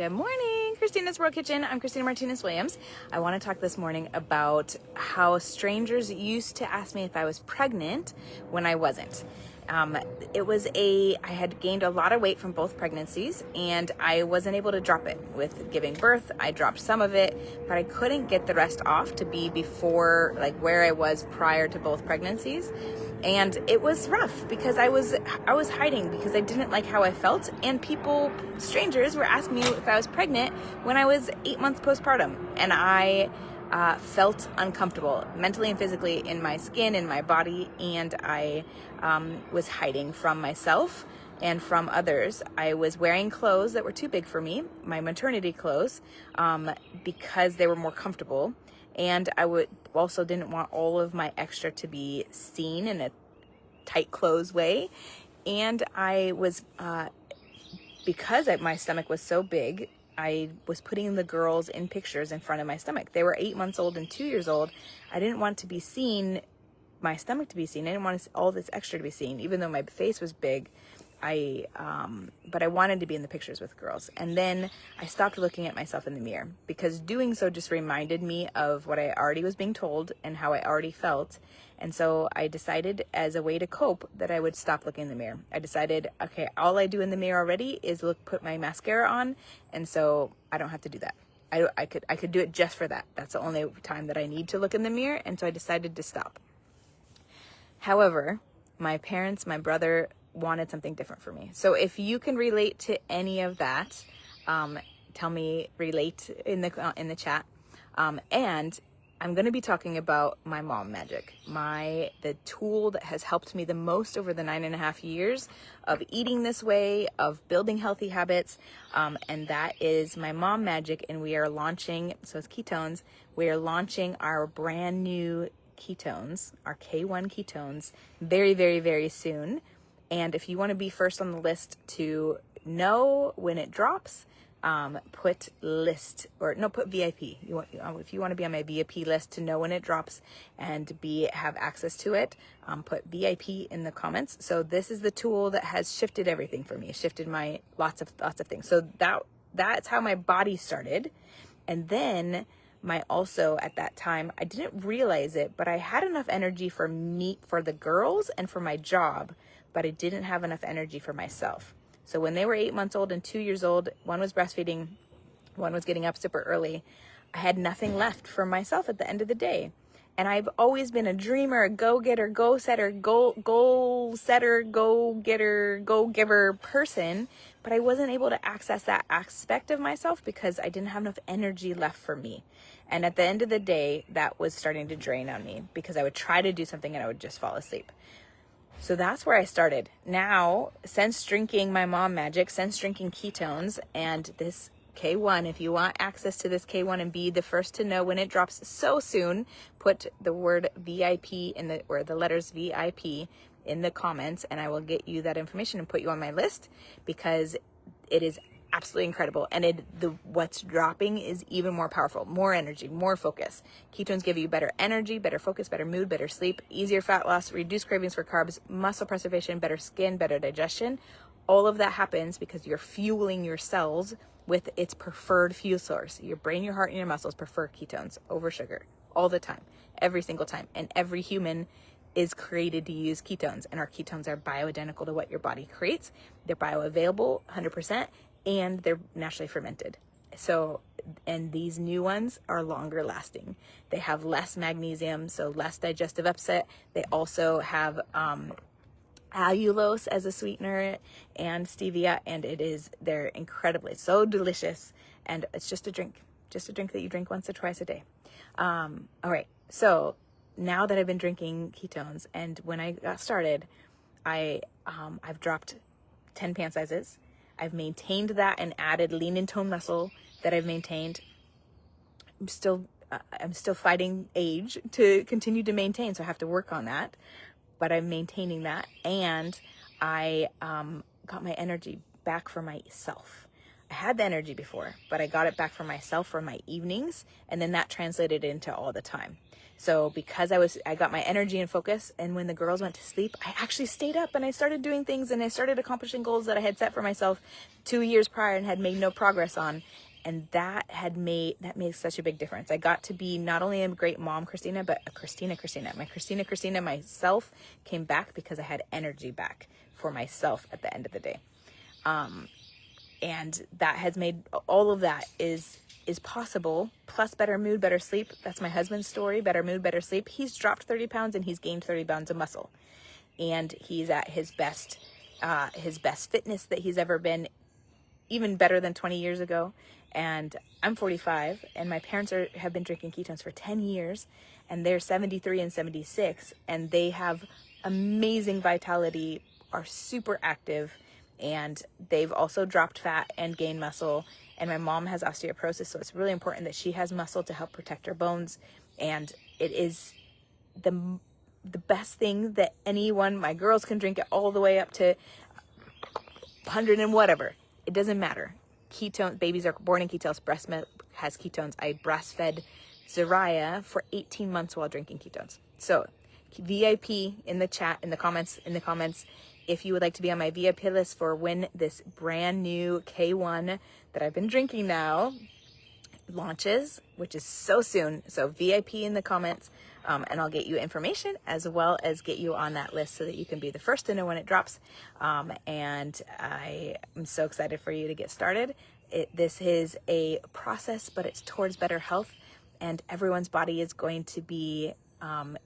Good morning, Christina's World Kitchen. I'm Christina Martinez Williams. I want to talk this morning about how strangers used to ask me if I was pregnant when I wasn't. I had gained a lot of weight from both pregnancies and I wasn't able to drop it. With giving birth, I dropped some of it, but I couldn't get the rest off to be before, like where I was prior to both pregnancies. And it was rough because I was hiding because I didn't like how I felt, and strangers were asking me if I was pregnant when I was 8 months postpartum, and I felt uncomfortable mentally and physically in my skin, in my body, and I was hiding from myself and from others. I was wearing clothes that were too big for me, my maternity clothes, because they were more comfortable. And I also didn't want all of my extra to be seen in a tight clothes way. And I was, because my stomach was so big, I was putting the girls in pictures in front of my stomach. They were 8 months old and 2 years old. I didn't want to be seen, my stomach to be seen. I didn't want all this extra to be seen, even though my face was big. But I wanted to be in the pictures with girls. And then I stopped looking at myself in the mirror because doing so just reminded me of what I already was being told and how I already felt. And so I decided, as a way to cope, that I would stop looking in the mirror. I decided, okay, all I do in the mirror already is put my mascara on. And so I don't have to do that. I could do it just for that. That's the only time that I need to look in the mirror. And so I decided to stop. However, my parents, my brother, wanted something different for me. So if you can relate to any of that, tell me, relate in the chat. And I'm going to be talking about my mom magic, the tool that has helped me the most over the 9.5 years of eating this way, of building healthy habits. And that is my mom magic. And we are launching, so it's ketones. We are launching our brand new ketones, our K1 ketones, very, very, very soon. And if you want to be first on the list to know when it drops, put VIP. If you want to be on my VIP list to know when it drops and have access to it, put VIP in the comments. So this is the tool that has shifted everything for me. Shifted my lots of things. So that's how my body started. And then at that time, I didn't realize it, but I had enough energy for the girls and for my job, but I didn't have enough energy for myself. So when they were 8 months old and 2 years old, one was breastfeeding, one was getting up super early, I had nothing left for myself at the end of the day. And I've always been a dreamer, a go-getter, go-setter, goal-setter, go-getter, go-giver person, but I wasn't able to access that aspect of myself because I didn't have enough energy left for me. And at the end of the day, that was starting to drain on me because I would try to do something and I would just fall asleep. So that's where I started. Now, since drinking my mom magic, since drinking ketones and this K1, if you want access to this K1 and be the first to know when it drops so soon, put the word VIP or the letters VIP in the comments, and I will get you that information and put you on my list because it is absolutely incredible. And what's dropping is even more powerful, more energy, more focus. Ketones give you better energy, better focus, better mood, better sleep, easier fat loss, reduced cravings for carbs, muscle preservation, better skin, better digestion. All of that happens because you're fueling your cells with its preferred fuel source. Your brain, your heart, and your muscles prefer ketones over sugar all the time, every single time. And every human is created to use ketones, and our ketones are bioidentical to what your body creates. They're bioavailable 100%, and they're naturally fermented. So, and these new ones are longer lasting. They have less magnesium, so less digestive upset. They also have allulose as a sweetener and stevia, and they're incredibly so delicious. And it's just a drink that you drink once or twice a day. All right. So now that I've been drinking ketones, and when I got started, I've dropped 10 pant sizes. I've maintained that and added lean and tone muscle that I've maintained. I'm still fighting age to continue to maintain, so I have to work on that. But I'm maintaining that, and I got my energy back for myself. I had the energy before, but I got it back for myself for my evenings, and then that translated into all the time. So because I got my energy and focus, and when the girls went to sleep, I actually stayed up and I started doing things and I started accomplishing goals that I had set for myself 2 years prior and had made no progress on. And that made such a big difference. I got to be not only a great mom, Christina, but a Christina. My Christina, myself came back because I had energy back for myself at the end of the day. And that has made all of that is possible, plus better mood, better sleep. That's my husband's story, better mood, better sleep. He's dropped 30 pounds and he's gained 30 pounds of muscle. And he's at his best fitness that he's ever been, even better than 20 years ago. And I'm 45 and my parents have been drinking ketones for 10 years and they're 73 and 76 and they have amazing vitality, are super active, and they've also dropped fat and gained muscle. And my mom has osteoporosis, so it's really important that she has muscle to help protect her bones. And it is the best thing that anyone, my girls can drink it all the way up to 100 and whatever. It doesn't matter. Ketone, babies are born in ketones. Breast milk has ketones. I breastfed Zariah for 18 months while drinking ketones. So VIP in the chat, in the comments, if you would like to be on my VIP list for when this brand new K1 that I've been drinking now launches, which is so soon. So VIP in the comments, and I'll get you information as well as get you on that list so that you can be the first to know when it drops. And I am so excited for you to get started. This is a process, but it's towards better health, and everyone's body is going to be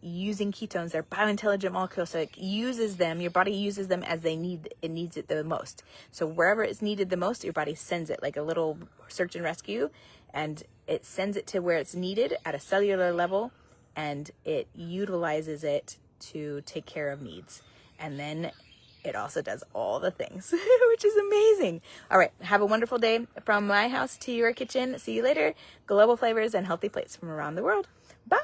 using ketones. They're biointelligent molecules, so it uses them. Your body uses them as it needs it the most. So wherever it's needed the most, your body sends it like a little search and rescue, and it sends it to where it's needed at a cellular level, and it utilizes it to take care of needs. And then it also does all the things, which is amazing. All right, have a wonderful day from my house to your kitchen. See you later. Global flavors and healthy plates from around the world. Bye.